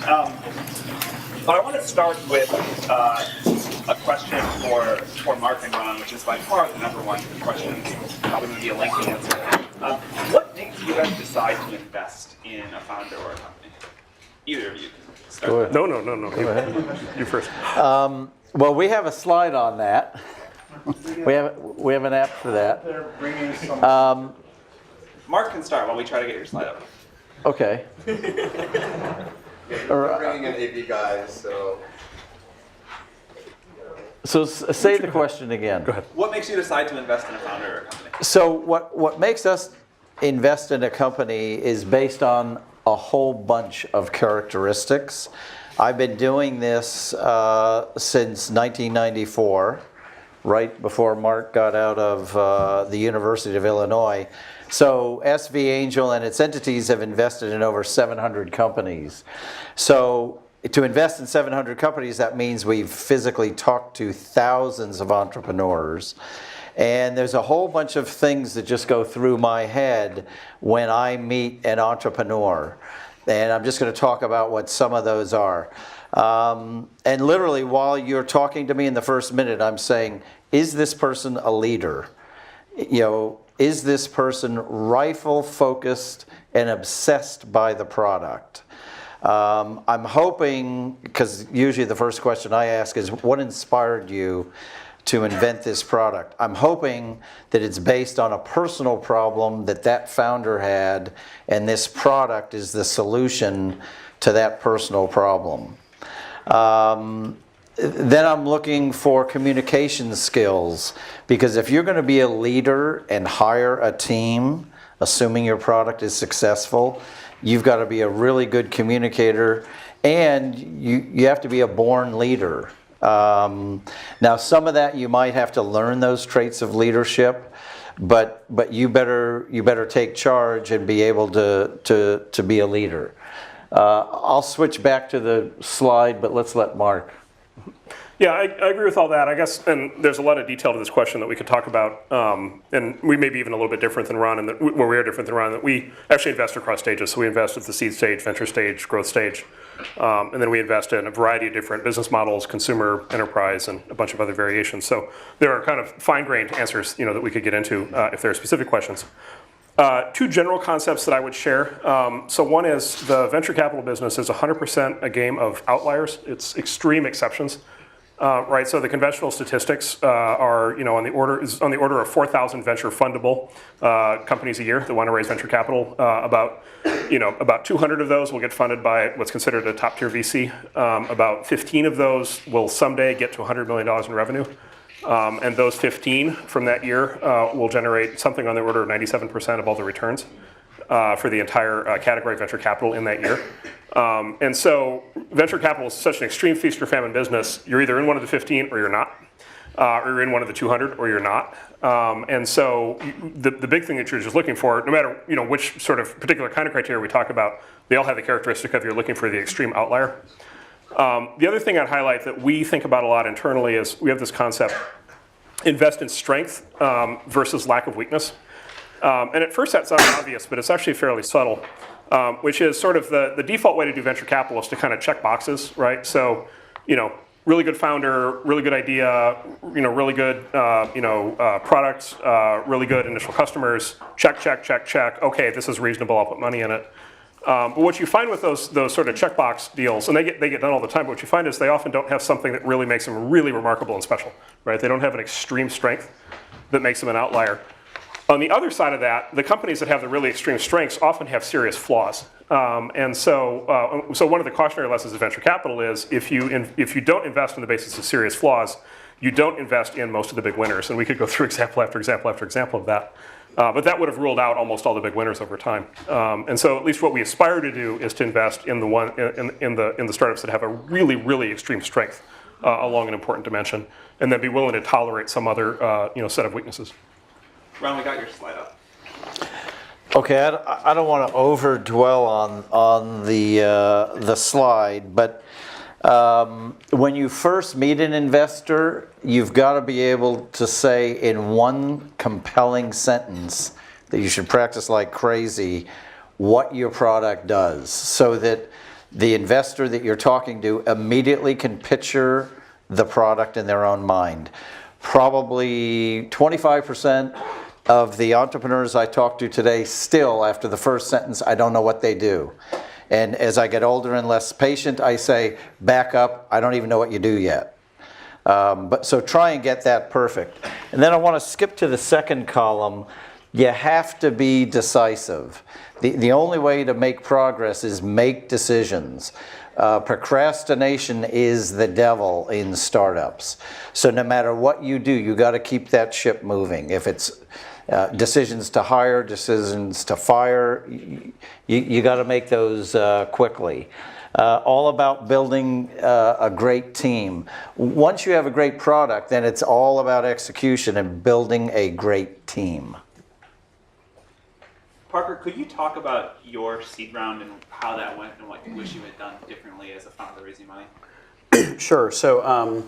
But I want to start with a question for Marc and Ron, which is by far the number one question. Probably going to be a lengthy answer. What makes you guys decide to invest in a founder or a company? Either of you can start. Go ahead. No. Go ahead. You first. Well, we have a slide on that. We have an app for that. They're bringing some. Marc can start while we try to get your slide up. Okay. We're bringing in AV guys, so. So say the question again. Go ahead. What makes you decide to invest in a founder or a company? So what makes us invest in a company is based on a whole bunch of characteristics. I've been doing this since 1994, right before Marc got out of the University of Illinois. So SV Angel and its entities have invested in over 700 companies. So to invest in 700 companies, that means we've physically talked to thousands of entrepreneurs. And there's a whole bunch of things that just go through my head when I meet an entrepreneur. And I'm just going to talk about what some of those are. And literally, while you're talking to me in the first minute, I'm saying, is this person a leader? You know, is this person rifle-focused and obsessed by the product? I'm hoping, because usually the first question I ask is, what inspired you to invent this product? I'm hoping that it's based on a personal problem that founder had, and this product is the solution to that personal problem. Then I'm looking for communication skills, because if you're going to be a leader and hire a team, assuming your product is successful, you've got to be a really good communicator, and you have to be a born leader. Now, some of that you might have to learn those traits of leadership, but you better take charge and be able to be a leader. I'll switch back to the slide, but let's let Marc. Yeah, I agree with all that. I guess, and there's a lot of detail to this question that we could talk about, and we may be even a little bit different than Ron, where we are different than Ron, that we actually invest across stages. So we invest at the seed stage, venture stage, growth stage, and then we invest in a variety of different business models, consumer, enterprise, and a bunch of other variations. So there are kind of fine-grained answers, that we could get into if there are specific questions. Two general concepts that I would share. So one is the venture capital business is 100% a game of outliers. It's extreme exceptions. Right, so the conventional statistics are, on the order of 4,000 venture fundable companies a year that want to raise venture capital. About 200 of those will get funded by what's considered a top tier VC. About 15 of those will someday get to $100 million in revenue. And those 15 from that year will generate something on the order of 97% of all the returns for the entire category of venture capital in that year. And so venture capital is such an extreme feast or famine business. You're either in one of the 15 or you're not, or you're in one of the 200 or you're not. And so the big thing that you're just looking for, no matter which sort of particular kind of criteria we talk about, they all have the characteristic of you're looking for the extreme outlier. The other thing I'd highlight that we think about a lot internally is we have this concept, invest in strength versus lack of weakness. And at first that sounds obvious, but it's actually fairly subtle, which is sort of the default way to do venture capital is to kind of check boxes, right? So, really good founder, really good idea, really good, products, really good initial customers, check, check, check, check. Okay, this is reasonable, I'll put money in it. But what you find with those sort of checkbox deals, and they get done all the time, but what you find is they often don't have something that really makes them really remarkable and special, right? They don't have an extreme strength that makes them an outlier. On the other side of that, the companies that have the really extreme strengths often have serious flaws. And so one of the cautionary lessons of venture capital is if you don't invest on the basis of serious flaws, you don't invest in most of the big winners. And we could go through example after example after example of that. But that would have ruled out almost all the big winners over time. And so at least what we aspire to do is to invest in the startups that have a really, really extreme strength along an important dimension, and then be willing to tolerate some other set of weaknesses. Ron, we got your slide up. Okay, I don't want to over dwell on the slide, but when you first meet an investor, you've got to be able to say in one compelling sentence that you should practice like crazy what your product does, so that the investor that you're talking to immediately can picture the product in their own mind. Probably 25% of the entrepreneurs I talk to today still, after the first sentence, I don't know what they do. And as I get older and less patient, I say, back up, I don't even know what you do yet. But so try and get that perfect. And then I want to skip to the second column. You have to be decisive. The only way to make progress is make decisions. Procrastination is the devil in startups. So no matter what you do, you got to keep that ship moving. If it's decisions to hire, decisions to fire, you got to make those quickly. All about building a great team. Once you have a great product, then it's all about execution and building a great team. Parker, could you talk about your seed round and how that went and what you wish you had done differently as a founder raising money? Sure. So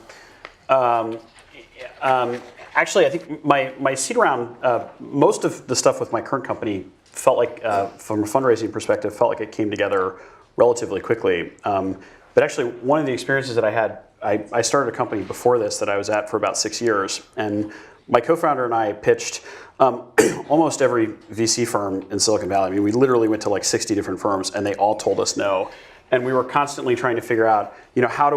actually, I think my seed round, most of the stuff with my current company felt like, from a fundraising perspective, felt like it came together relatively quickly. But actually, one of the experiences that I had, I started a company before this that I was at for about 6 years, and my co-founder and I pitched almost every VC firm in Silicon Valley. I mean, we literally went to like 60 different firms, and they all told us no. And we were constantly trying to figure out, how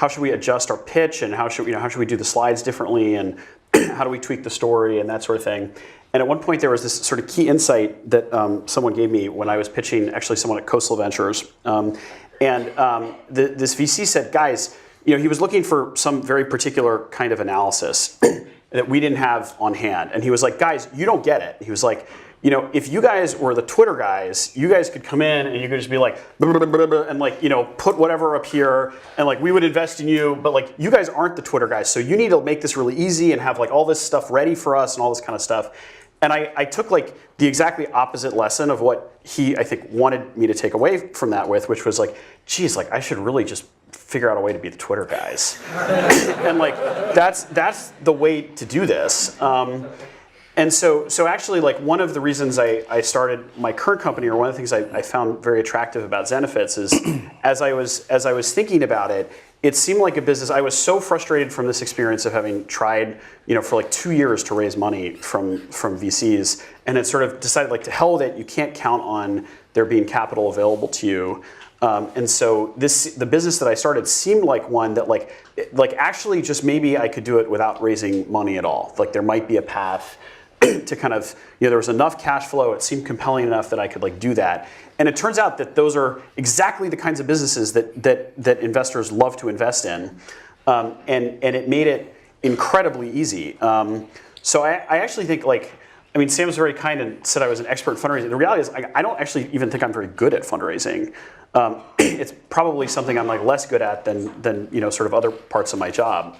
should we adjust our pitch, and how should we do the slides differently, and how do we tweak the story, and that sort of thing. And at one point, there was this sort of key insight that someone gave me when I was pitching, actually someone at Coastal Ventures. This VC said, guys, he was looking for some very particular kind of analysis that we didn't have on hand. And he was like, guys, you don't get it. He was like, if you guys were the Twitter guys, you guys could come in and you could just be like, blah, blah, blah, blah, and like, put whatever up here, and like, we would invest in you, but like, you guys aren't the Twitter guys, so you need to make this really easy and have like all this stuff ready for us and all this kind of stuff. And I took like the exactly opposite lesson of what he, I think, wanted me to take away from that with, which was like, geez, like I should really just figure out a way to be the Twitter guys. And like, that's the way to do this. And so actually, like, one of the reasons I started my current company, or one of the things I found very attractive about Zenefits, is as I was thinking about it, it seemed like a business. I was so frustrated from this experience of having tried, for like 2 years to raise money from VCs, and it sort of decided, like, to hell with it. You can't count on there being capital available to you. And so the business that I started seemed like one that like actually just maybe I could do it without raising money at all. Like there might be a path to kind of, there was enough cash flow, it seemed compelling enough that I could like do that. And it turns out that those are exactly the kinds of businesses that investors love to invest in. And it made it incredibly easy. So I actually think Sam was very kind and said I was an expert in fundraising. The reality is I don't actually even think I'm very good at fundraising. It's probably something I'm like less good at than sort of other parts of my job.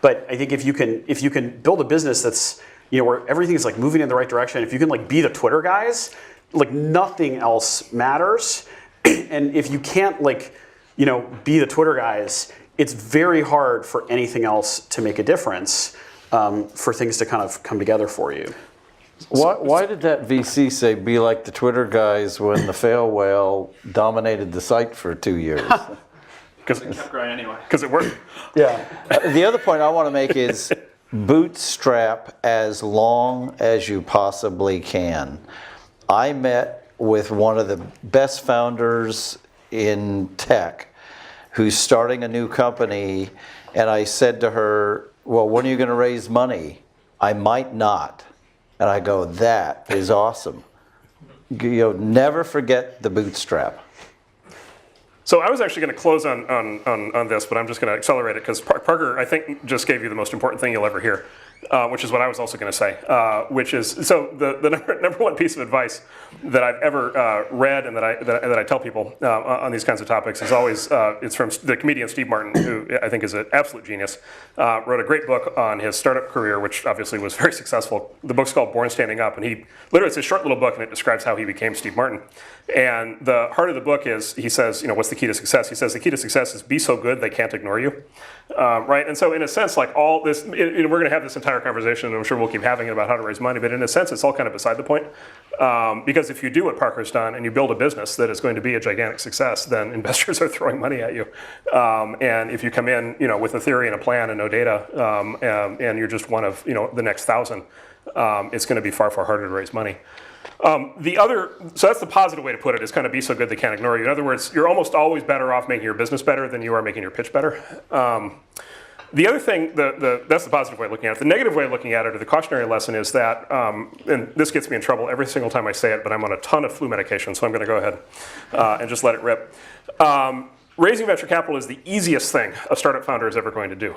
But I think if you can build a business that's where everything is like moving in the right direction, if you can like be the Twitter guys, like nothing else matters. And if you can't be the Twitter guys, it's very hard for anything else to make a difference, for things to kind of come together for you. Why did that VC say be like the Twitter guys when the fail whale dominated the site for 2 years? Because It kept growing anyway. it worked. Yeah. The other point I want to make is bootstrap as long as you possibly can. I met with one of the best founders in tech who's starting a new company, and I said to her, well, when are you going to raise money? I might not. And I go, that is awesome. Never forget the bootstrap. So I was actually going to close on this, but I'm just going to accelerate it because Parker, I think, just gave you the most important thing you'll ever hear, which is what I was also going to say, which is, so the number one piece of advice that I've ever read and that I tell people on these kinds of topics is always, it's from the comedian Steve Martin, who I think is an absolute genius, wrote a great book on his startup career, which obviously was very successful. The book's called Born Standing Up, and it's a short little book, and it describes how he became Steve Martin. And the heart of the book is, he says, what's the key to success? He says the key to success is be so good they can't ignore you, right? And so in a sense, like all this, we're going to have this entire entire conversation, and I'm sure we'll keep having it about how to raise money, but in a sense, it's all kind of beside the point. Because if you do what Parker's done and you build a business that is going to be a gigantic success, then investors are throwing money at you. And if you come in, with a theory and a plan and no data, and you're just one of, the next 1,000, it's going to be far, far harder to raise money. So that's the positive way to put it, is kind of be so good they can't ignore you. In other words, you're almost always better off making your business better than you are making your pitch better. The other thing, that's the positive way of looking at it. The negative way of looking at it, or the cautionary lesson, is that, and this gets me in trouble every single time I say it, but I'm on a ton of flu medication, so I'm going to go ahead and just let it rip. Raising venture capital is the easiest thing a startup founder is ever going to do.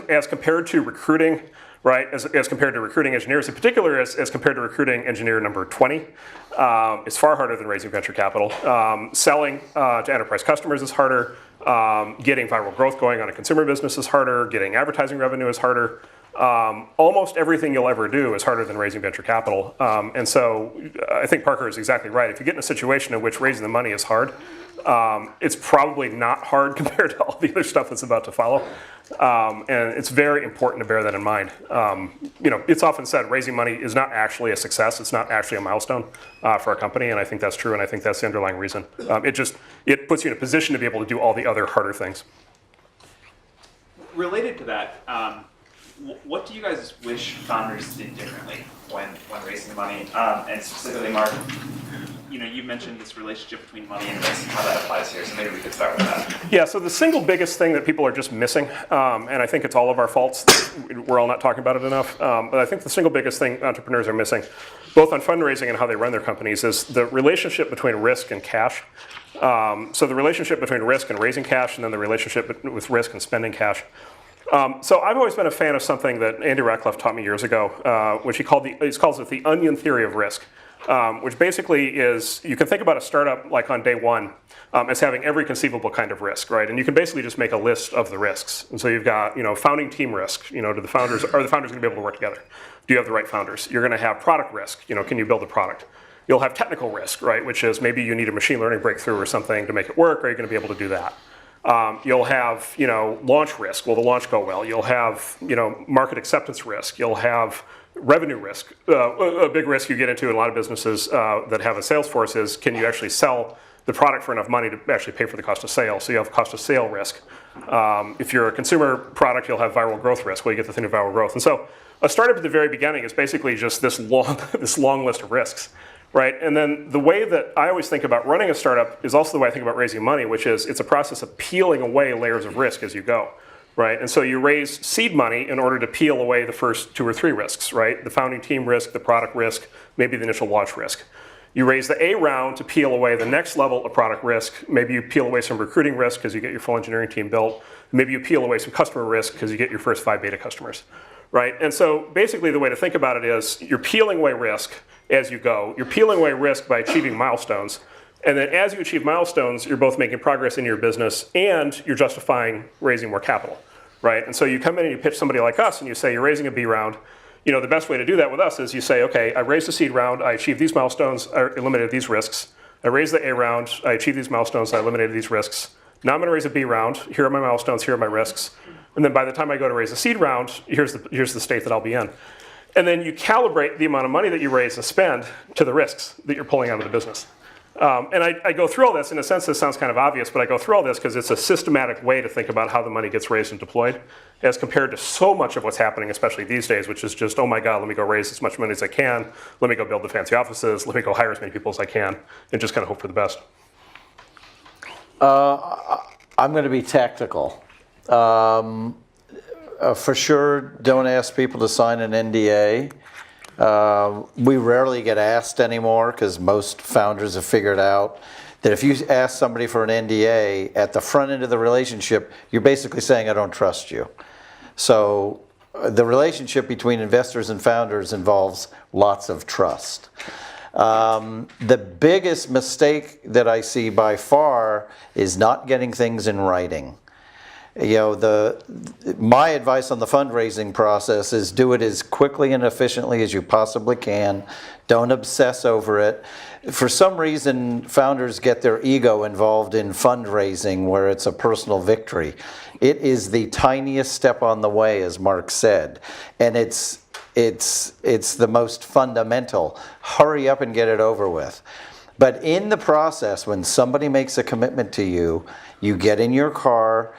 As compared to recruiting, right, as compared to recruiting engineers, in particular as compared to recruiting engineer number 20, it's far harder than raising venture capital. Selling to enterprise customers is harder. Getting viral growth going on a consumer business is harder. Getting advertising revenue is harder. Almost everything you'll ever do is harder than raising venture capital. And so I think Parker is exactly right. If you get in a situation in which raising the money is hard, it's probably not hard compared to all the other stuff that's about to follow. And it's very important to bear that in mind. It's often said raising money is not actually a success. It's not actually a milestone for a company, and I think that's true, and I think that's the underlying reason. It puts you in a position to be able to do all the other harder things. Related to that, what do you guys wish founders did differently when raising money? And specifically, Marc, you mentioned this relationship between money and risk and how that applies here, so maybe we could start with that. Yeah, so the single biggest thing that people are just missing, and I think it's all of our faults, we're all not talking about it enough, but I think the single biggest thing entrepreneurs are missing, both on fundraising and how they run their companies, is the relationship between risk and cash. So the relationship between risk and raising cash, and then the relationship with risk and spending cash. So I've always been a fan of something that Andy Rachleff taught me years ago, which he calls it the onion theory of risk, which basically is, you can think about a startup like on day one as having every conceivable kind of risk, right? And you can basically just make a list of the risks. And so you've got, founding team risk. Are the founders going to be able to work together? Do you have the right founders? You're going to have product risk. Can you build a product? You'll have technical risk, right? Which is maybe you need a machine learning breakthrough or something to make it work. Are you going to be able to do that? You'll have, launch risk. Will the launch go well? You'll have, market acceptance risk. You'll have revenue risk. A big risk you get into in a lot of businesses that have a sales force is, can you actually sell the product for enough money to actually pay for the cost of sale? So you have cost of sale risk. If you're a consumer product, you'll have viral growth risk. Will you get the thing of viral growth? And so a startup at the very beginning is basically just this long list of risks. Right, and then the way that I always think about running a startup is also the way I think about raising money, which is it's a process of peeling away layers of risk as you go, right? And so you raise seed money in order to peel away the first 2 or 3 risks, right? The founding team risk, the product risk, maybe the initial launch risk. You raise the A round to peel away the next level of product risk. Maybe you peel away some recruiting risk because you get your full engineering team built. Maybe you peel away some customer risk because you get your first 5 beta customers, right? And so basically the way to think about it is you're peeling away risk as you go. You're peeling away risk by achieving milestones. And then as you achieve milestones, you're both making progress in your business and you're justifying raising more capital, right? And so you come in and you pitch somebody like us and you say you're raising a B round. The best way to do that with us is you say, okay, I raised a seed round, I achieved these milestones, I eliminated these risks. I raised the A round, I achieved these milestones, I eliminated these risks. Now I'm going to raise a B round. Here are my milestones, here are my risks. And then by the time I go to raise a seed round, here's the state that I'll be in. And then you calibrate the amount of money that you raise and spend to the risks that you're pulling out of the business. And I go through all this, in a sense this sounds kind of obvious, but I go through all this because it's a systematic way to think about how the money gets raised and deployed, as compared to so much of what's happening, especially these days, which is just, oh my God, let me go raise as much money as I can, let me go build the fancy offices, let me go hire as many people as I can, and just kind of hope for the best. I'm going to be tactical. For sure, don't ask people to sign an NDA. We rarely get asked anymore because most founders have figured out that if you ask somebody for an NDA at the front end of the relationship, you're basically saying, I don't trust you. So the relationship between investors and founders involves lots of trust. The biggest mistake that I see by far is not getting things in writing. My advice on the fundraising process is do it as quickly and efficiently as you possibly can. Don't obsess over it. For some reason, founders get their ego involved in fundraising where it's a personal victory. It is the tiniest step on the way, as Marc said, and it's the most fundamental. Hurry up and get it over with. But in the process, when somebody makes a commitment to you, you get in your car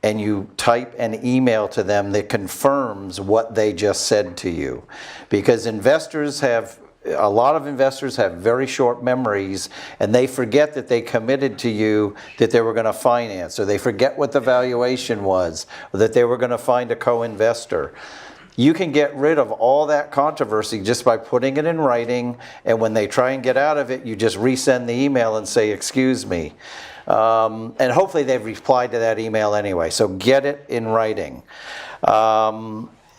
and you type an email to them that confirms what they just said to you. Because a lot of investors have very short memories, and they forget that they committed to you that they were going to finance, or they forget what the valuation was, or that they were going to find a co-investor. You can get rid of all that controversy just by putting it in writing, and when they try and get out of it, you just resend the email and say, excuse me. And hopefully they've replied to that email anyway, so get it in writing.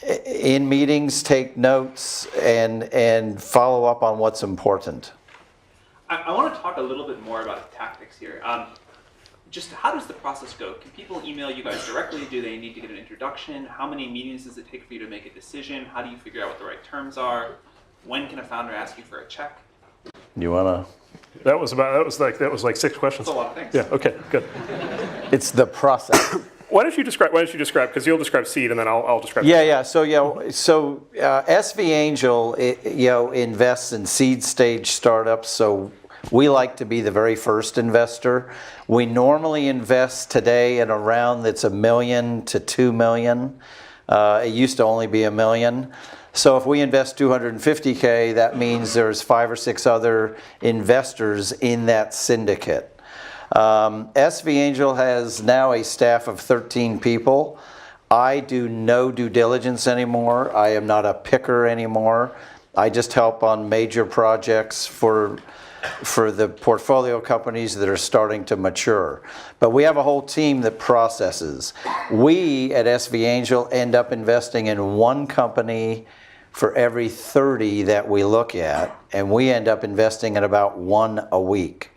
In meetings, take notes and follow up on what's important. I want to talk a little bit more about the tactics here. Just how does the process go? Can people email you guys directly? Do they need to get an introduction? How many meetings does it take for you to make a decision? How do you figure out what the right terms are? When can a founder ask you for a check? You wanna? That was like 6 questions. That's a lot of things. Yeah. Okay. Good. It's the process. Why don't you describe? Because you'll describe seed, and then I'll describe. Yeah. So SV Angel, invests in seed stage startups. So we like to be the very first investor. We normally invest today in a round that's $1 million to $2 million. It used to only be $1 million. So if we invest $250K, that means there's 5 or 6 other investors in that syndicate. SV Angel has now a staff of 13 people. I do no due diligence anymore. I am not a picker anymore. I just help on major projects for the portfolio companies that are starting to mature. But we have a whole team that processes. We at SV Angel end up investing in one company for every 30 that we look at, and we end up investing in about 1 a week.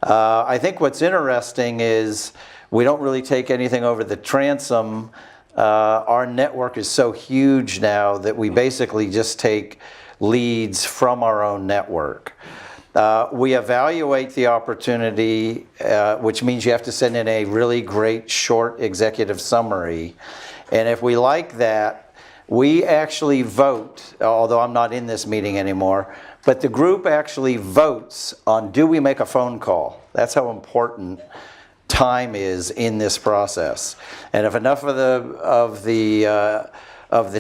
I think what's interesting is we don't really take anything over the transom. Our network is so huge now that we basically just take leads from our own network. We evaluate the opportunity, which means you have to send in a really great short executive summary. And if we like that, we actually vote, although I'm not in this meeting anymore, but the group actually votes on, do we make a phone call? That's how important time is in this process. And if enough of the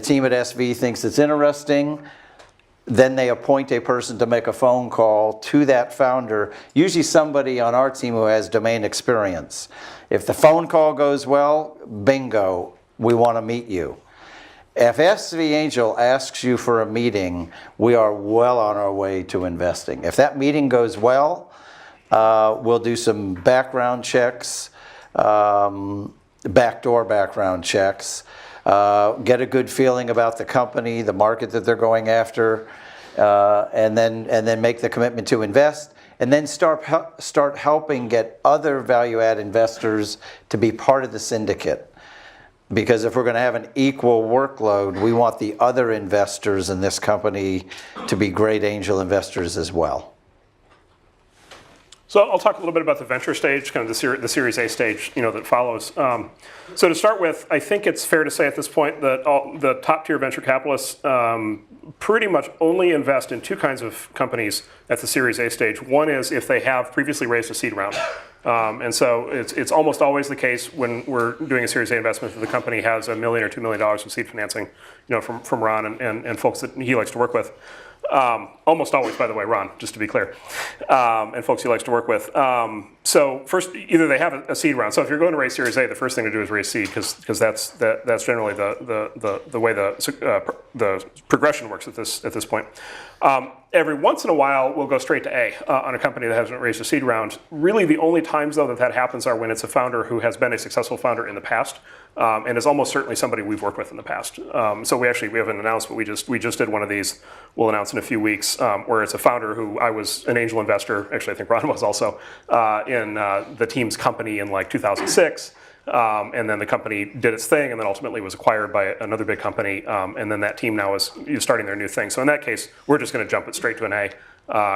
team at SV thinks it's interesting, then they appoint a person to make a phone call to that founder, usually somebody on our team who has domain experience. If the phone call goes well, bingo, we want to meet you. If SV Angel asks you for a meeting, we are well on our way to investing. If that meeting goes well, we'll do some background checks, backdoor background checks, get a good feeling about the company, the market that they're going after, and then make the commitment to invest, and then start helping get other value-add investors to be part of the syndicate. Because if we're going to have an equal workload, we want the other investors in this company to be great angel investors as well. So I'll talk a little bit about the venture stage, kind of the Series A stage, that follows. So to start with, I think it's fair to say at this point that the top tier venture capitalists pretty much only invest in 2 kinds of companies at the Series A stage. One is if they have previously raised a seed round. And so it's almost always the case when we're doing a Series A investment that the company has $1 million or $2 million of seed financing, from Ron and folks that he likes to work with. Almost always, by the way, Ron, just to be clear, and folks he likes to work with. So first, either they have a seed round. So if you're going to raise Series A, the first thing to do is raise seed because that's generally the way the progression works at this point. Every once in a while, we'll go straight to A on a company that hasn't raised a seed round. Really, the only times, though, that happens are when it's a founder who has been a successful founder in the past and is almost certainly somebody we've worked with in the past. So we have an announcement. We just did one of these. We'll announce in a few weeks where it's a founder who I was an angel investor. Actually, I think Ron was also in the team's company in like 2006. and then the company did its thing, and then ultimately was acquired by another big company, and then that team now is starting their new thing. So in that case, we're just going to jump it straight to an A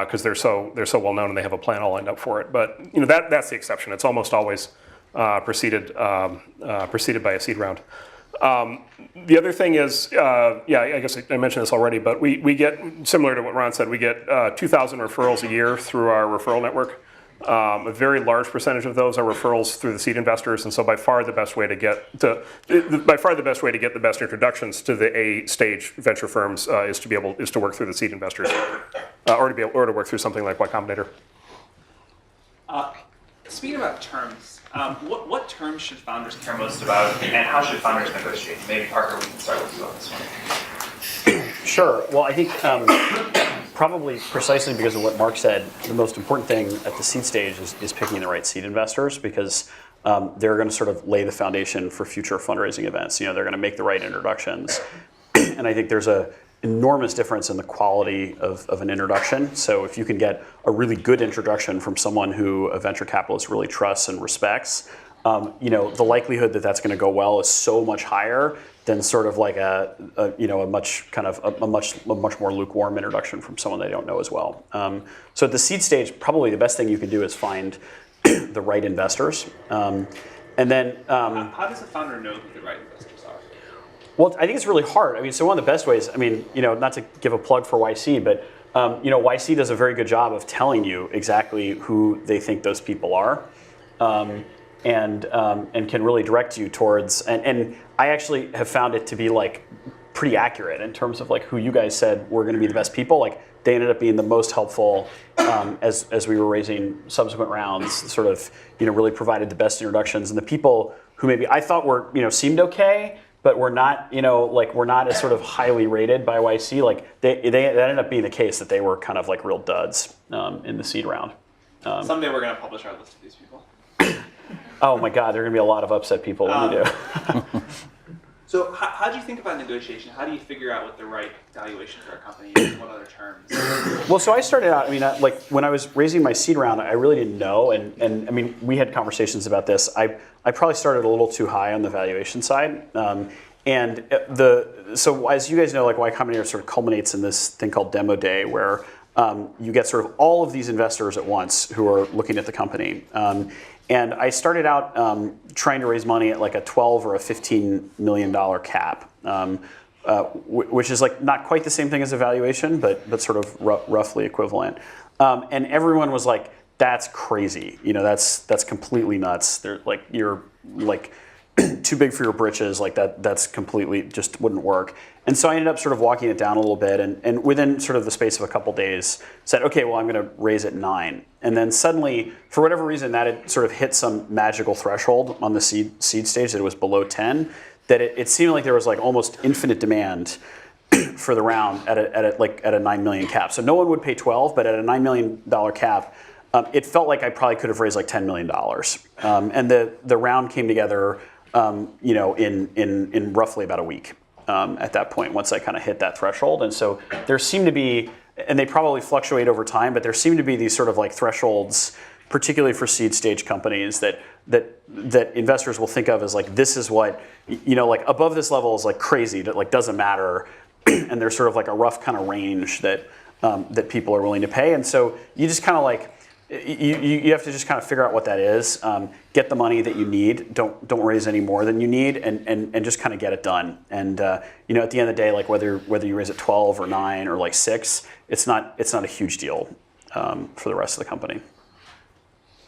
because they're so well known and they have a plan all lined up for it. But that's the exception. It's almost always preceded by a seed round. The other thing is, I guess I mentioned this already, but we get, similar to what Ron said, we get 2,000 referrals a year through our referral network. A very large percentage of those are referrals through the seed investors, and so by far the best way to get the best introductions to the A stage venture firms is to work through the seed investors, or to work through something like Y Combinator. Speaking about terms, what terms should founders care most about, and how should founders negotiate? Maybe Parker, we can start with you on this one. Sure. Well, I think probably precisely because of what Mark said, the most important thing at the seed stage is picking the right seed investors, because they're going to sort of lay the foundation for future fundraising events. They're going to make the right introductions. And I think there's an enormous difference in the quality of an introduction. So if you can get a really good introduction from someone who a venture capitalist really trusts and respects, the likelihood that that's going to go well is so much higher than sort of like a much more lukewarm introduction from someone they don't know as well. So at the seed stage, probably the best thing you can do is find the right investors, and then. How does a founder know who the right investors are? Well, I think it's really hard. So one of the best ways, not to give a plug for YC, but YC does a very good job of telling you exactly who they think those people are. And can really direct you towards, and I actually have found it to be like pretty accurate in terms of like who you guys said were going to be the best people. Like they ended up being the most helpful as we were raising subsequent rounds. Sort of really provided the best introductions, and the people who maybe I thought were seemed okay, but were not were not as sort of highly rated by YC. Like that ended up being the case that they were kind of like real duds in the seed round. Someday we're going to publish our list of these people. Oh my God, there are going to be a lot of upset people when we do. So how do you think about negotiation? How do you figure out what the right valuation for a company is? What other terms? Well, so I started out, like when I was raising my seed round, I really didn't know. And we had conversations about this. I probably started a little too high on the valuation side. So as you guys know, like Y Combinator sort of culminates in this thing called Demo Day, where you get sort of all of these investors at once who are looking at the company. And I started out trying to raise money at like a $12 or a $15 million cap, which is like not quite the same thing as a valuation, but sort of roughly equivalent. And everyone was like, "That's crazy. That's completely nuts. They're like you're like too big for your britches. Like that's completely just wouldn't work." And so I ended up sort of walking it down a little bit, and within sort of the space of a couple days, said, "Okay, well I'm going to raise it 9." And then suddenly, for whatever reason, that had sort of hit some magical threshold on the seed stage that it was below 10. That it seemed like there was like almost infinite demand for the round at a 9 million cap. So no one would pay 12, but at a $9 million cap, it felt like I probably could have raised like $10 million. And the round came together, in roughly about a week. At that point, once I kind of hit that threshold. And so there seemed to be, and they probably fluctuate over time, but there seem to be these sort of like thresholds, particularly for seed stage companies, that investors will think of as like, this is what, like above this level is like crazy, that like doesn't matter. And there's sort of like a rough kind of range that people are willing to pay. And so you just kind of like, you have to just kind of figure out what that is, get the money that you need, don't raise any more than you need, and just kind of get it done. And at the end of the day, like whether you raise at 12 or 9 or like 6, it's not a huge deal for the rest of the company.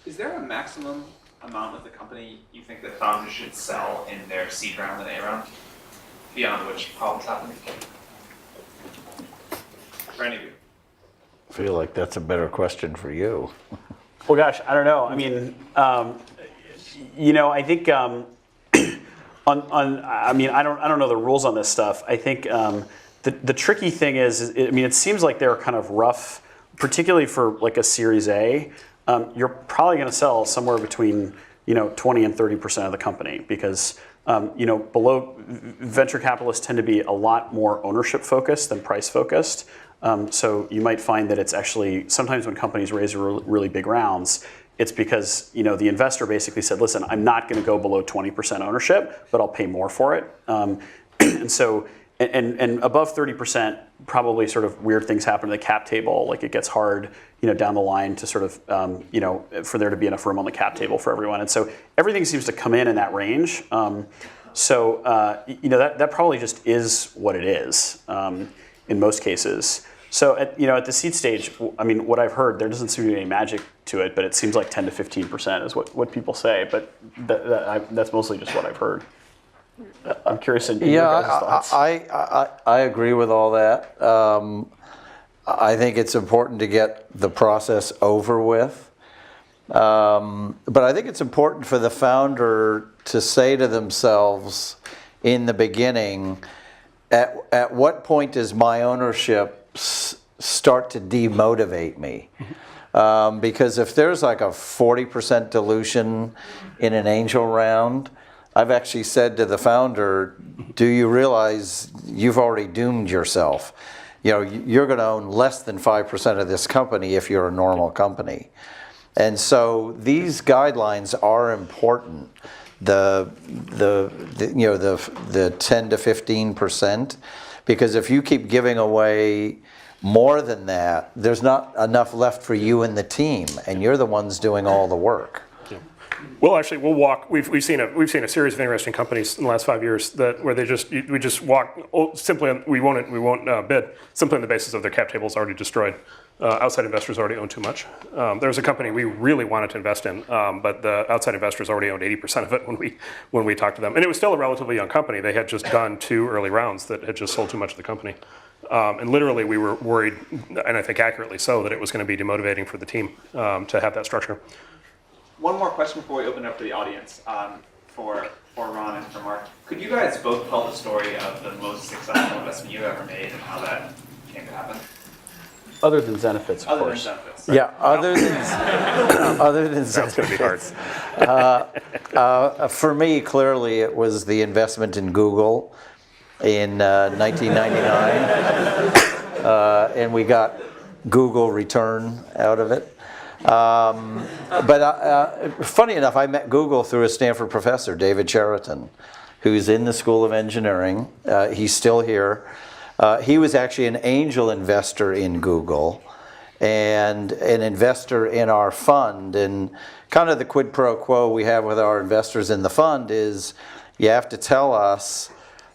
Is there a maximum amount of the company you think that founders should sell in their seed round and A round, beyond which problems happen? For any of you. I feel like that's a better question for you. Well, gosh, I don't know. I think I don't know the rules on this stuff. I think the tricky thing is, it seems like they're kind of rough, particularly for like a Series A. You're probably going to sell somewhere between 20 and 30% of the company, because below venture capitalists tend to be a lot more ownership focused than price focused. So you might find that it's actually, sometimes when companies raise really big rounds, it's because the investor basically said, listen, I'm not going to go below 20% ownership, but I'll pay more for it. And so, and above 30%, probably sort of weird things happen to the cap table. Like it gets hard, down the line to sort of, for there to be enough room on the cap table for everyone. And so everything seems to come in that range. That probably just is what it is in most cases. So at the seed stage, I mean, what I've heard, there doesn't seem to be any magic to it, but it seems like 10 to 15% is what people say. But that's mostly just what I've heard. I'm curious in your guys' thoughts. I agree with all that. I think it's important to get the process over with. But I think it's important for the founder to say to themselves in the beginning, at what point does my ownership start to demotivate me? Because if there's like a 40% dilution in an angel round, I've actually said to the founder, do you realize you've already doomed yourself? You're going to own less than 5% of this company if you're a normal company. And so these guidelines are important. The 10 to 15%, because if you keep giving away more than that, there's not enough left for you and the team, and you're the ones doing all the work. Well, actually, we'll walk. We've seen a series of interesting companies in the last 5 years where we just walk simply. We won't bid simply on the basis of their cap tables already destroyed. Outside investors already own too much. There was a company we really wanted to invest in, but the outside investors already owned 80% of it when we talked to them, and it was still a relatively young company. They had just done 2 early rounds that had just sold too much of the company, and literally we were worried, and I think accurately so, that it was going to be demotivating for the team to have that structure. One more question before we open it up to the audience for Ron and for Marc. Could you guys both tell the story of the most successful investment you've ever made and how that came to happen? Other than Zenefits, of course. Other than Zenefits. Yeah, other than That's going to be hard. for me, clearly, it was the investment in Google in 1999, and we got Google return out of it. But funny enough, I met Google through a Stanford professor, David Cheriton, who's in the School of Engineering. He's still here. He was actually an angel investor in Google and an investor in our fund. And kind of the quid pro quo we have with our investors in the fund is you have to tell us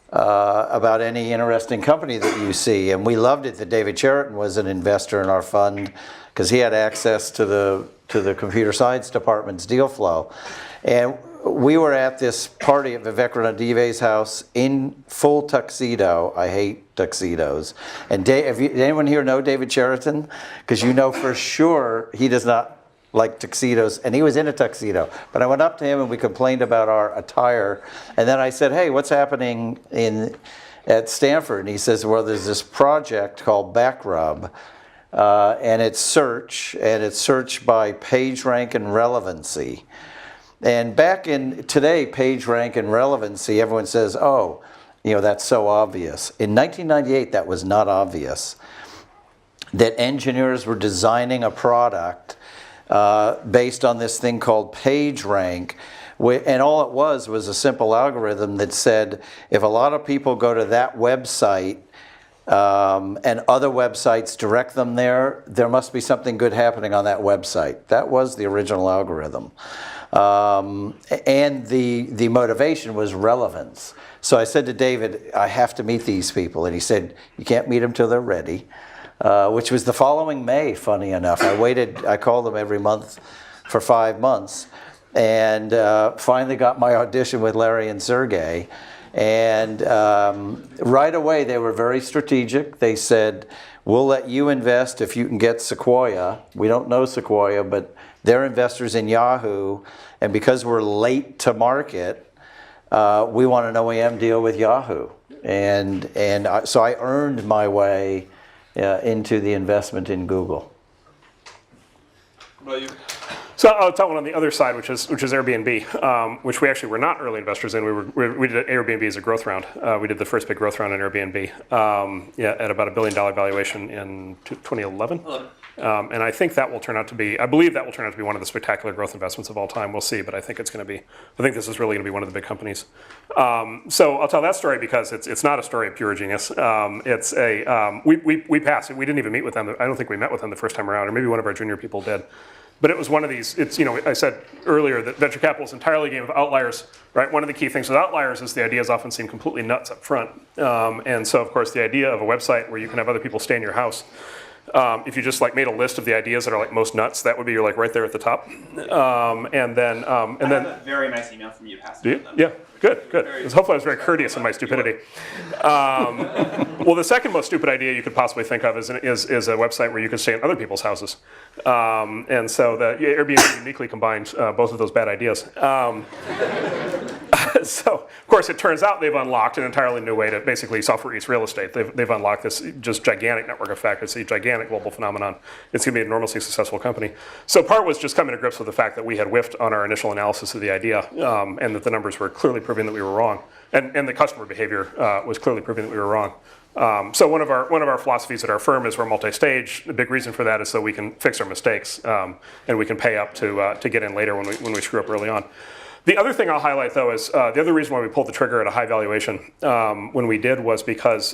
about any interesting company that you see. And we loved it that David Cheriton was an investor in our fund because he had access to the computer science department's deal flow. And we were at this party at Vivek Ranadive's house in full tuxedo. I hate tuxedos. And did anyone here know David Cheriton? Because you know for sure he does not like tuxedos, and he was in a tuxedo. But I went up to him and we complained about our attire. And then I said, hey, what's happening at Stanford? And he says, well, there's this project called Backrub, and it's search by page rank and relevancy. And back in today, page rank and relevancy, everyone says, oh, that's so obvious. In 1998, that was not obvious. That engineers were designing a product based on this thing called page rank. And all it was a simple algorithm that said, if a lot of people go to that website and other websites direct them there must be something good happening on that website. That was the original algorithm. And the motivation was relevance. So I said to David, I have to meet these people. And he said, you can't meet them till they're ready, which was the following May, funny enough. I called them every month for 5 months, and finally got my audition with Larry and Sergey. And right away, they were very strategic. They said, we'll let you invest if you can get Sequoia. We don't know Sequoia, but they're investors in Yahoo. And because we're late to market, we want an OEM deal with Yahoo. So I earned my way into the investment in Google. What about you? So I'll tell one on the other side, which is Airbnb, which we actually were not early investors in. We did Airbnb as a growth round. We did the first big growth round in Airbnb, at about $1 billion valuation in 2011. And I think that will turn out to be, I believe that will turn out to be one of the spectacular growth investments of all time. We'll see, but I think it's going to be, I think this is really going to be one of the big companies. So I'll tell that story because it's not a story of pure genius. It's a, we passed it. We didn't even meet with them. I don't think we met with them the first time around, or maybe one of our junior people did. But it was one of these, it's, I said earlier that venture capital is entirely a game of outliers, right? One of the key things with outliers is the ideas often seem completely nuts up front. And so, of course, the idea of a website where you can have other people stay in your house, if you just like made a list of the ideas that are like most nuts, that would be like right there at the top. And then I have a very nice email from you passing do you? them. Yeah, good. Hopefully I was very courteous in my stupidity. Well, the second most stupid idea you could possibly think of is a website where you can stay in other people's houses. And so the Airbnb uniquely combines both of those bad ideas. So, of course, it turns out they've unlocked an entirely new way to basically software eats real estate. They've unlocked this just gigantic network effect. It's a gigantic global phenomenon. It's going to be an enormously successful company. So part was just coming to grips with the fact that we had whiffed on our initial analysis of the idea, and that the numbers were clearly proving that we were wrong, and the customer behavior was clearly proving that we were wrong. So one of our philosophies at our firm is we're multi-stage. The big reason for that is so we can fix our mistakes, and we can pay up to get in later when we screw up early on. The other thing I'll highlight, though, is the other reason why we pulled the trigger at a high valuation when we did was because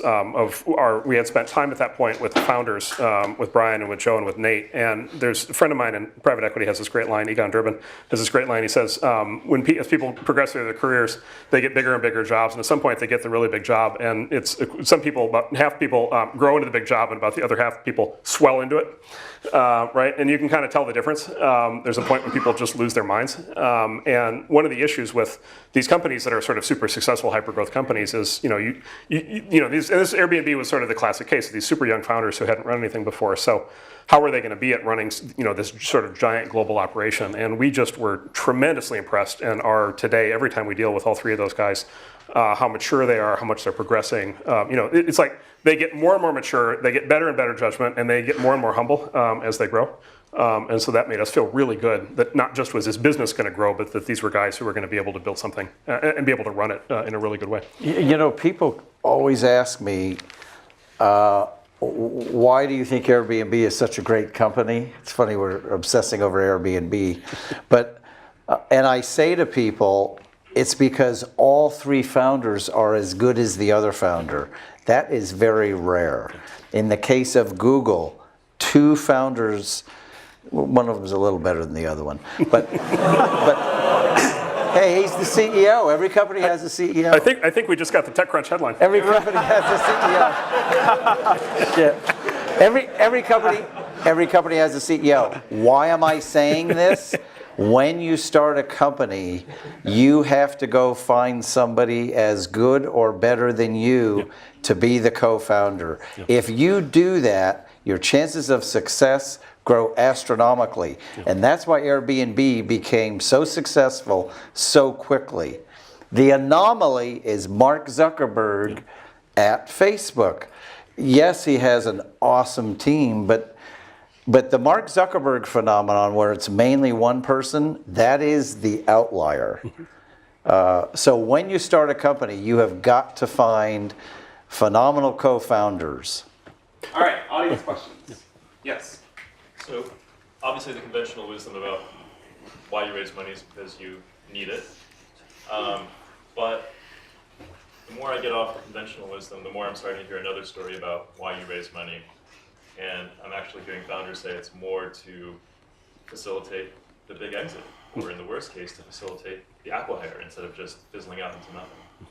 we had spent time at that point with the founders, with Brian and with Joe and with Nate. And there's a friend of mine in private equity has this great line, Egon Durbin has this great line. He says, as people progress through their careers, they get bigger and bigger jobs. And at some point, they get the really big job. And it's some people, about half people grow into the big job, and about the other half of people swell into it. Right? And you can kind of tell the difference. There's a point when people just lose their minds. And one of the issues with these companies that are sort of super successful hyper-growth companies is, this Airbnb was sort of the classic case of these super young founders who hadn't run anything before. So how are they going to be at running, this sort of giant global operation? And we just were tremendously impressed and are today, every time we deal with all three of those guys, how mature they are, how much they're progressing. It's like they get more and more mature, they get better and better judgment, and they get more and more humble as they grow. And so that made us feel really good that not just was this business going to grow, but that these were guys who were going to be able to build something and be able to run it in a really good way. People always ask me, why do you think Airbnb is such a great company? It's funny, we're obsessing over Airbnb. But, and I say to people, it's because all three founders are as good as the other founder. That is very rare. In the case of Google, two founders, one of them is a little better than the other one, but hey, he's the CEO. Every company has a CEO. I think we just got the TechCrunch headline. Every company has a CEO. Yeah. Every company has a CEO. Why am I saying this? When you start a company, you have to go find somebody as good or better than you to be the co-founder. If you do that, your chances of success grow astronomically. And that's why Airbnb became so successful so quickly. The anomaly is Mark Zuckerberg at Facebook. Yes, he has an awesome team, but the Mark Zuckerberg phenomenon, where it's mainly one person, that is the outlier. So when you start a company, you have got to find phenomenal co-founders. All right, audience questions. Yes. So obviously the conventional wisdom about why you raise money is because you need it. But the more I get off the conventional wisdom, the more I'm starting to hear another story about why you raise money. And I'm actually hearing founders say it's more to facilitate the big exit, or in the worst case, to facilitate the acqui-hire instead of just fizzling out into nothing. To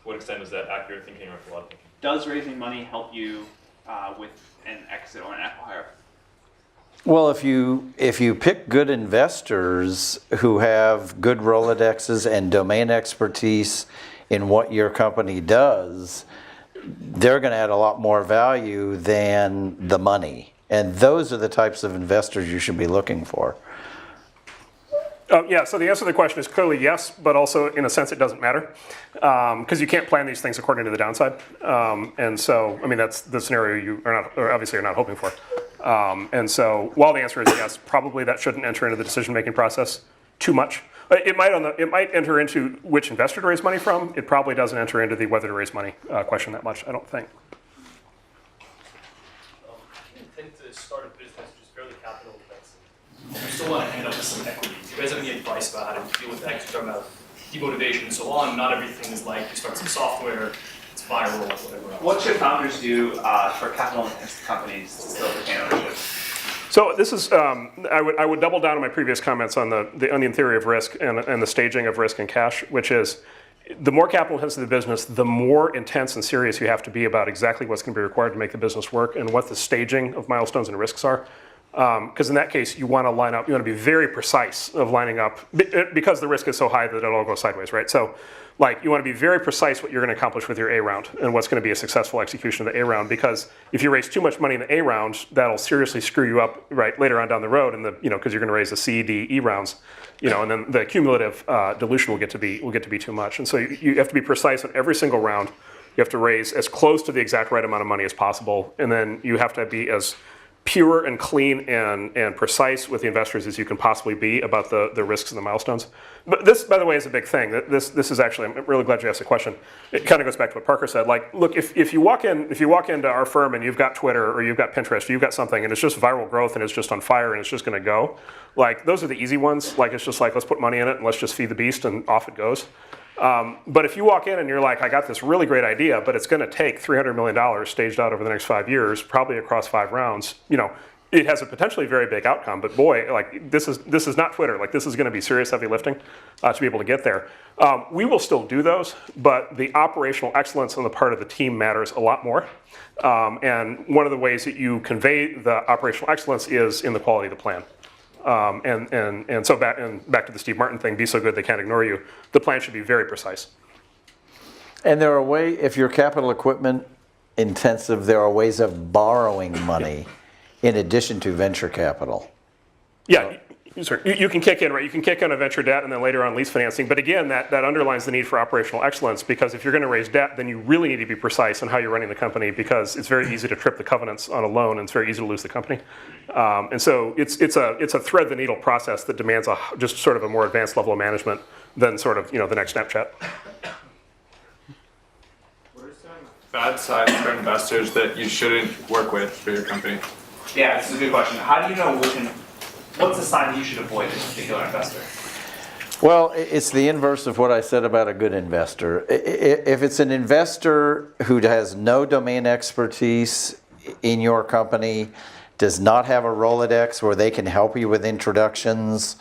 what extent is that accurate thinking or flawed thinking? Does raising money help you with an exit or an acqui-hire? Well, if you pick good investors who have good Rolodexes and domain expertise in what your company does, they're going to add a lot more value than the money. And those are the types of investors you should be looking for. Yeah, so the answer to the question is clearly yes, but also in a sense it doesn't matter because you can't plan these things according to the downside. And so, I mean, that's the scenario you are not, or obviously you're not hoping for. And so while the answer is yes, probably that shouldn't enter into the decision-making process too much. It might enter into which investor to raise money from. It probably doesn't enter into the whether to raise money question that much, I don't think. Do you intend to start a business just still want to end up with some equity. Do you guys have any advice about how to deal with that? Because you're talking about demotivation and so on. Not everything is like you start some software, it's viral, whatever else. What should founders do for capital-intensive companies to still retain ownership? So this is, I would double down on my previous comments on the onion theory of risk and the staging of risk and cash, which is the more capital intensive the business, the more intense and serious you have to be about exactly what's going to be required to make the business work and what the staging of milestones and risks are. Because in that case, you want to line up, you want to be very precise of lining up, because the risk is so high that it'll all go sideways, right? So like you want to be very precise what you're going to accomplish with your A round and what's going to be a successful execution of the A round, because if you raise too much money in the A round, that'll seriously screw you up right later on down the road, and because you're going to raise the C, D, E rounds, and then the cumulative dilution will get to be too much. And so you have to be precise on every single round. You have to raise as close to the exact right amount of money as possible, and then you have to be as pure and clean and precise with the investors as you can possibly be about the risks and the milestones. But this, by the way, is a big thing. This is actually, I'm really glad you asked the question. It kind of goes back to what Parker said. Like, look, if you walk into our firm and you've got Twitter or you've got Pinterest or you've got something and it's just viral growth and it's just on fire and it's just going to go, like those are the easy ones. Like it's just like, let's put money in it and let's just feed the beast and off it goes. But if you walk in and you're like, I got this really great idea, but it's going to take $300 million staged out over the next 5 years, probably across 5 rounds, it has a potentially very big outcome. But boy, like this is not Twitter. Like this is going to be serious heavy lifting to be able to get there. We will still do those, but the operational excellence on the part of the team matters a lot more. And one of the ways that you convey the operational excellence is in the quality of the plan. And so back to the Steve Martin thing, be so good they can't ignore you. The plan should be very precise. And there are ways, if you're capital equipment intensive, there are ways of borrowing money in addition to venture capital. Yeah, you can kick in, right? You can kick in a venture debt and then later on lease financing. But again, that underlines the need for operational excellence, because if you're going to raise debt, then you really need to be precise on how you're running the company, because it's very easy to trip the covenants on a loan and it's very easy to lose the company. And so it's a thread the needle process that demands just sort of a more advanced level of management than sort of the next Snapchat. What are some bad signs for investors that you shouldn't work with for your company? Yeah, this is a good question. How do you know what's the sign that you should avoid as a particular investor? Well, it's the inverse of what I said about a good investor. If it's an investor who has no domain expertise in your company, does not have a Rolodex where they can help you with introductions,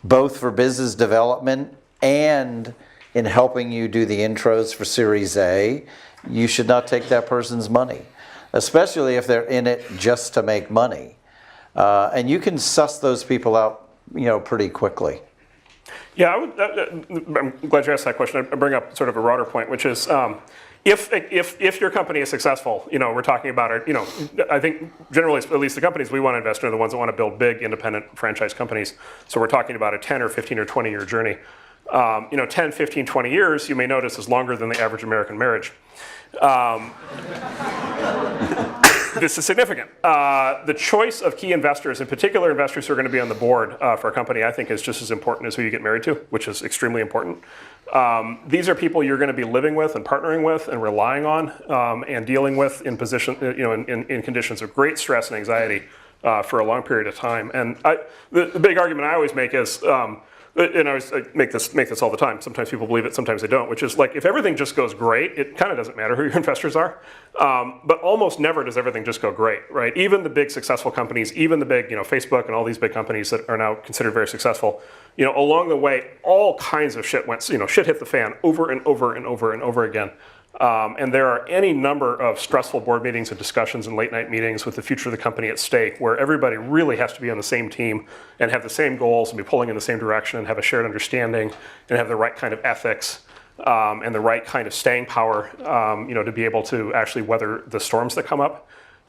both for business development and in helping you do the intros for Series A, you should not take that person's money, especially if they're in it just to make money. And you can suss those people out, pretty quickly. Yeah, I'm glad you asked that question. I bring up sort of a broader point, which is if your company is successful, we're talking about it. I think generally, at least the companies we want to invest in are the ones that want to build big independent franchise companies. So we're talking about a 10 or 15 or 20 year journey. 10, 15, 20 years, you may notice, is longer than the average American marriage. This is significant. The choice of key investors, in particular investors who are going to be on the board for a company, I think is just as important as who you get married to, which is extremely important. These are people you're going to be living with and partnering with and relying on and dealing with in in conditions of great stress and anxiety for a long period of time. And the big argument I always make is, and I make this all the time. Sometimes people believe it, sometimes they don't. Which is like, if everything just goes great, it kind of doesn't matter who your investors are. But almost never does everything just go great, right? Even the big successful companies, even the big, Facebook and all these big companies that are now considered very successful, along the way, all kinds of shit went, shit hit the fan over and over and over and over again. And there are any number of stressful board meetings and discussions and late night meetings with the future of the company at stake, where everybody really has to be on the same team and have the same goals and be pulling in the same direction and have a shared understanding and have the right kind of ethics and the right kind of staying power, to be able to actually weather the storms that come up.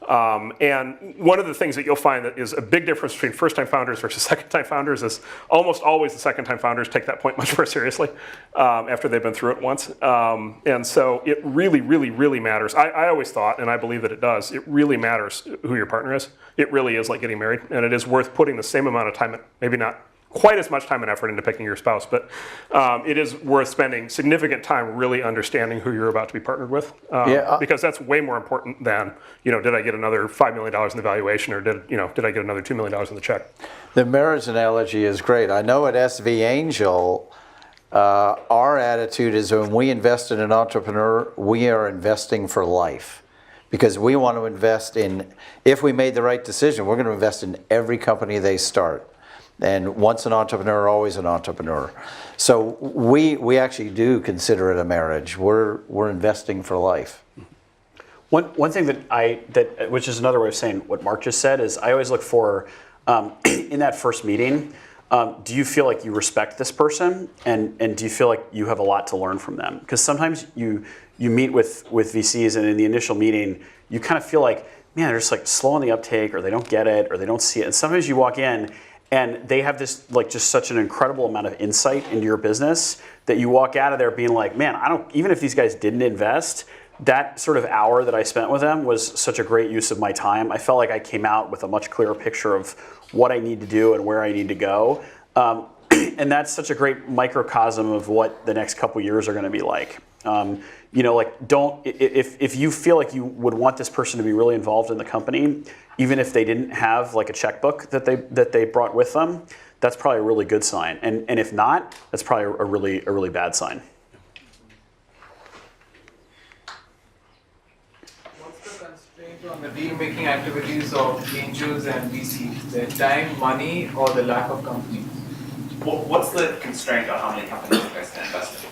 And one of the things that you'll find that is a big difference between first-time founders versus second-time founders is almost always the second-time founders take that point much more seriously after they've been through it once. And so it really, really, really matters. I always thought, and I believe that it does, it really matters who your partner is. It really is like getting married, and it is worth putting the same amount of time, maybe not quite as much time and effort into picking your spouse, but it is worth spending significant time really understanding who you're about to be partnered with, because that's way more important than, did I get another $5 million in the valuation, or did I get another $2 million in the check? The marriage analogy is great. I know at SV Angel, our attitude is when we invest in an entrepreneur, we are investing for life. Because we want to invest in, if we made the right decision, we're going to invest in every company they start. And once an entrepreneur, always an entrepreneur. So we actually do consider it a marriage. We're investing for life. One thing that which is another way of saying what Marc just said, is I always look for in that first meeting, do you feel like you respect this person, and do you feel like you have a lot to learn from them? Because sometimes you meet with VCs, and in the initial meeting you kind of feel like, man, they're just like slow on the uptake, or they don't get it, or they don't see it. And sometimes you walk in and they have this like just such an incredible amount of insight into your business that you walk out of there being like, man, even if these guys didn't invest, that sort of hour that I spent with them was such a great use of my time. I felt like I came out with a much clearer picture of what I need to do and where I need to go. And that's such a great microcosm of what the next couple years are going to be like. If you feel like you would want this person to be really involved in the company, even if they didn't have like a checkbook that they brought with them, that's probably a really good sign. And if not, that's probably a really bad sign. What's the constraint on the deal-making activities of angels and VCs? The time, money, or the lack of companies? What's the constraint on how many companies you guys can invest in?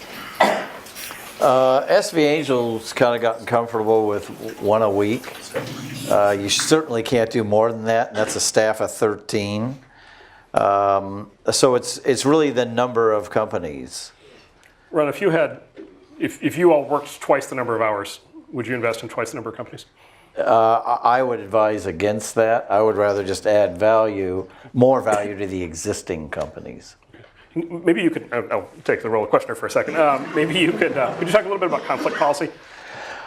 SV Angel's kind of gotten comfortable with one a week. You certainly can't do more than that, and that's a staff of 13. So it's really the number of companies. Ron, if you all worked twice the number of hours, would you invest in twice the number of companies? I would advise against that. I would rather just add more value to the existing companies. Maybe you could, I'll take the role of questioner for a second. Maybe you could you talk a little bit about conflict policy?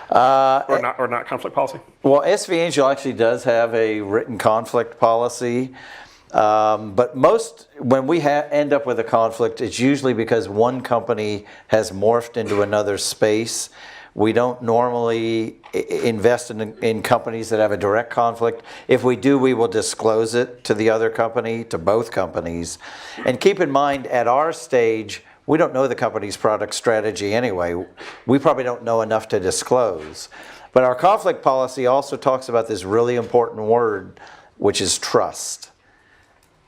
Or not conflict policy? Well, SV Angel actually does have a written conflict policy. But when we end up with a conflict, it's usually because one company has morphed into another space. We don't normally invest in companies that have a direct conflict. If we do, we will disclose it to the other company, to both companies. And keep in mind, at our stage, we don't know the company's product strategy anyway. We probably don't know enough to disclose. But our conflict policy also talks about this really important word, which is trust.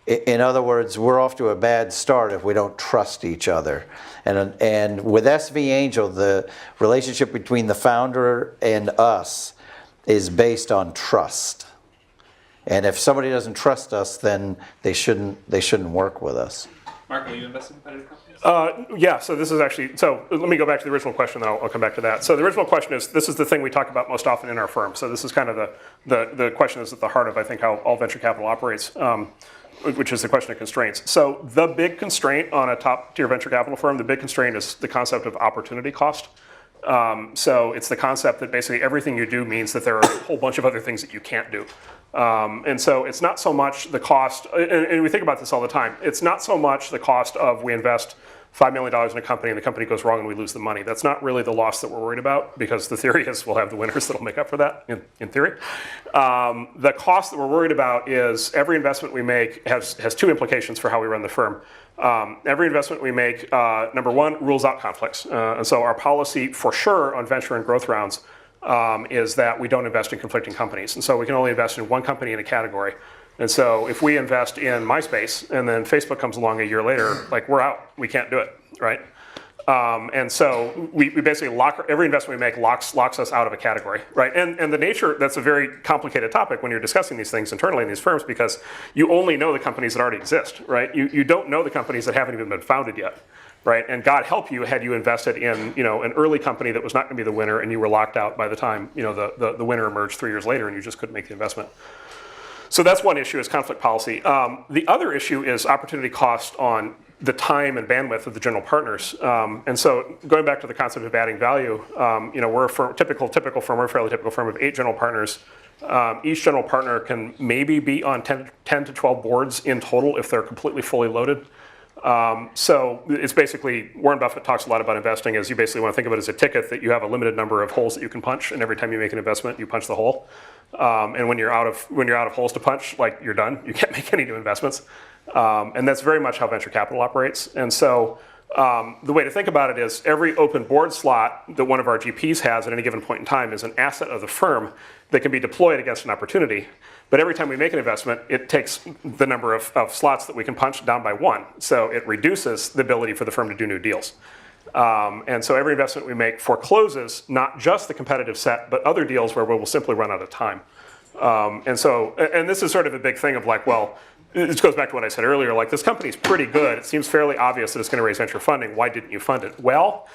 In other words, we're off to a bad start if we don't trust each other. And with SV Angel, the relationship between the founder and us is based on trust. And if somebody doesn't trust us, then they shouldn't work with us. Marc, will you invest in competitive companies? Yeah, so this is actually, so let me go back to the original question, then I'll come back to that. So the original question is, this is the thing we talk about most often in our firm. So this is kind of the question that's at the heart of, I think, how all venture capital operates. Which is the question of constraints. So the big constraint on a top-tier venture capital firm, the big constraint is the concept of opportunity cost. So it's the concept that basically everything you do means that there are a whole bunch of other things that you can't do. And so it's not so much the cost, and we think about this all the time, it's not so much the cost of we invest $5 million in a company and the company goes wrong and we lose the money. That's not really the loss that we're worried about, because the theory is we'll have the winners that'll make up for that, in theory. The cost that we're worried about is every investment we make has two implications for how we run the firm. Every investment we make, number one, rules out conflicts. And so our policy for sure on venture and growth rounds is that we don't invest in conflicting companies. And so we can only invest in one company in a category. And so if we invest in MySpace and then Facebook comes along a year later, like, we're out. We can't do it, right? And so we basically every investment we make locks us out of a category, right? And the nature, that's a very complicated topic when you're discussing these things internally in these firms, because you only know the companies that already exist, right? You don't know the companies that haven't even been founded yet, right? And God help you had you invested in an early company that was not going to be the winner, and you were locked out by the time the winner emerged 3 years later and you just couldn't make the investment. So that's one issue, is conflict policy. The other issue is opportunity cost on the time and bandwidth of the general partners. And so going back to the concept of adding value, we're a typical firm, we're a fairly typical firm of 8 general partners, Each general partner can maybe be on 10 to 12 boards in total if they're completely fully loaded. So it's basically, Warren Buffett talks a lot about investing as you basically want to think of it as a ticket that you have a limited number of holes that you can punch, and every time you make an investment, you punch the hole. And when you're out of holes to punch, like you're done, you can't make any new investments. And that's very much how venture capital operates. And so the way to think about it is every open board slot that one of our GPs has at any given point in time is an asset of the firm that can be deployed against an opportunity. But every time we make an investment, it takes the number of slots that we can punch down by one. So it reduces the ability for the firm to do new deals. And so every investment we make forecloses not just the competitive set, but other deals where we will simply run out of time. And this is sort of a big thing of like, well, it goes back to what I said earlier, like this company's pretty good. It seems fairly obvious that it's going to raise venture funding. Why didn't you fund it? Well,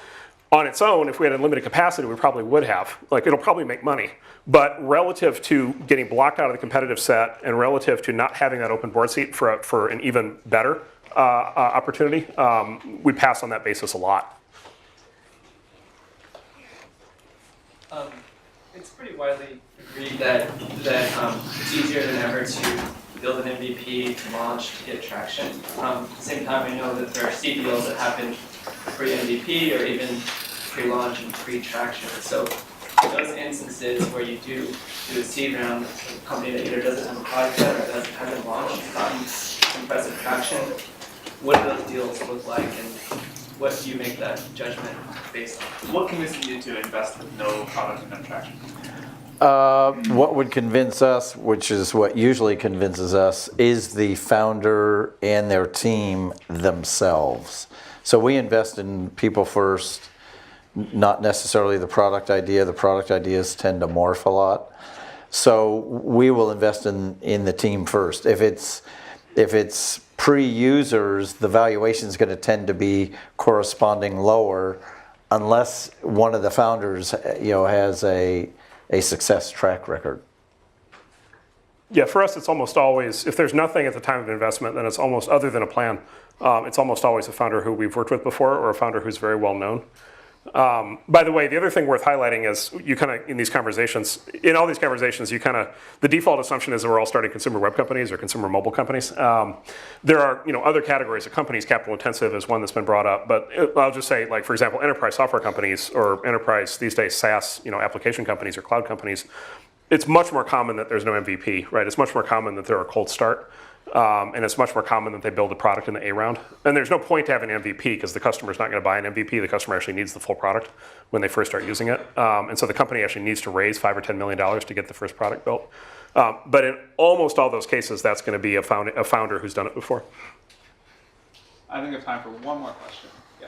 on its own, if we had unlimited capacity, we probably would have. Like, it'll probably make money. But relative to getting blocked out of the competitive set and relative to not having that open board seat for an even better opportunity, we pass on that basis a lot. It's pretty widely agreed that it's easier than ever to build an MVP, to launch, to get traction. At the same time, I know that there are seed deals that happen pre-MVP or even pre-launch and pre-traction. So in those instances where you do a seed round with a company that either doesn't have a product yet or hasn't launched, gotten impressive traction, what do those deals look like, and what do you make that judgment based on? What convinces you to invest with no product and no traction? What would convince us, which is what usually convinces us, is the founder and their team themselves. So we invest in people first, not necessarily the product idea. The product ideas tend to morph a lot. So we will invest in the team first. If it's pre-users, the valuation is going to tend to be corresponding lower unless one of the founders has a success track record. Yeah, for us, it's almost always, if there's nothing at the time of investment, then it's almost, other than a plan, it's almost always a founder who we've worked with before or a founder who's very well known. By the way, the other thing worth highlighting is you kind of, in all these conversations, the default assumption is that we're all starting consumer web companies or consumer mobile companies. There are, other categories of companies. Capital intensive is one that's been brought up, but I'll just say, like, for example, enterprise software companies or enterprise, these days, SaaS, application companies or cloud companies. It's much more common that there's no MVP, right? It's much more common that they're a cold start. And it's much more common that they build a product in the A round. And there's no point to having an MVP because the customer's not going to buy an MVP. The customer actually needs the full product when they first start using it. And so the company actually needs to raise $5 or $10 million to get the first product built. But in almost all those cases, that's going to be a founder who's done it before. I think we have time for one more question. Yeah.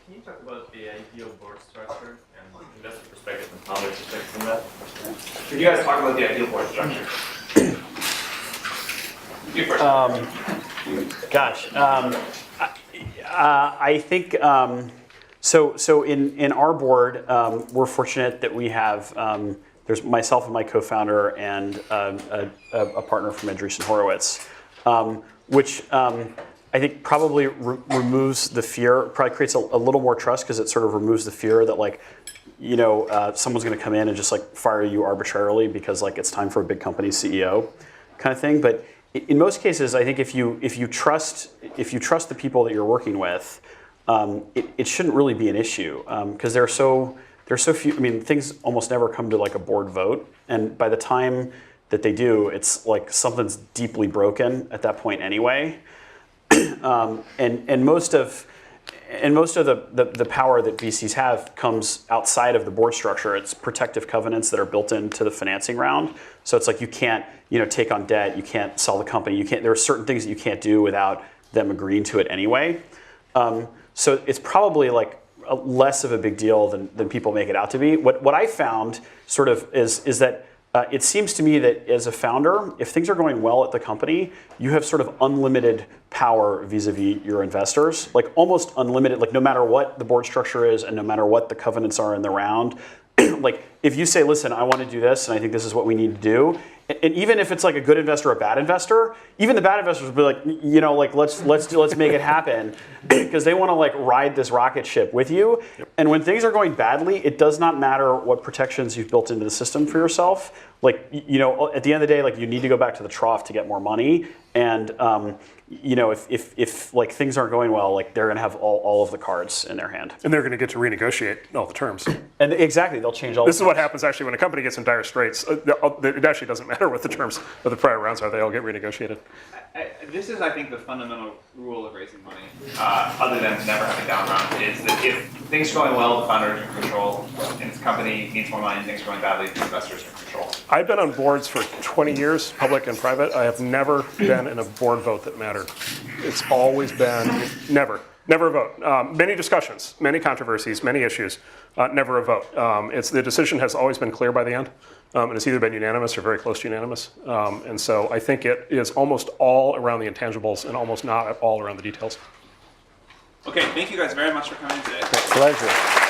Can you talk about the ideal board structure and investor perspective and founder perspective from that? Could you guys talk about the ideal board structure? You first. I think so. In our board, we're fortunate that we have there's myself and my co-founder and a partner from Andreessen Horowitz, which I think probably removes the fear. Probably creates a little more trust because it sort of removes the fear that someone's going to come in and just fire you arbitrarily because it's time for a big company CEO kind of thing. But in most cases, I think if you trust the people that you're working with, it shouldn't really be an issue because there's so few. I mean, things almost never come to a board vote, and by the time that they do, it's something's deeply broken at that point anyway. And most of the power that VCs have comes outside of the board structure. It's protective covenants that are built into the financing round. So it's you can't, take on debt, you can't sell the company, there are certain things that you can't do without them agreeing to it anyway. So it's probably less of a big deal than people make it out to be. What I found sort of is that it seems to me that as a founder, if things are going well at the company, you have sort of unlimited power vis-a-vis your investors, almost unlimited, no matter what the board structure is and no matter what the covenants are in the round. If you say, listen, I want to do this and I think this is what we need to do, and even if it's a good investor or a bad investor, even the bad investors will be let's make it happen because they want to ride this rocket ship with you. Yep. And when things are going badly, it does not matter what protections you've built into the system for yourself like, you know, at the end of the day, like you need to go back to the trough to get more money. And, you know, if like things aren't going well, like they're going to have all of the cards in their hand. And they're going to get to renegotiate all the terms. And exactly, they'll change all This the is what terms. happens actually when a company gets in dire straits. It actually doesn't matter what the terms of the prior rounds are. They all get renegotiated. This is, I think, the fundamental rule of raising money, other than never having down round, is that if things are going well, the founder is in control, and the company needs more money, and things are going badly, the investors are in control. I've been on boards for 20 years, public and private. I have never been in a board vote that mattered. It's always been never a vote. Many discussions, many controversies, many issues, never a vote. The decision has always been clear by the end, and it's either been unanimous or very close to unanimous. And so I think it is almost all around the intangibles and almost not at all around the details. Okay, thank you guys very much for coming today. Pleasure.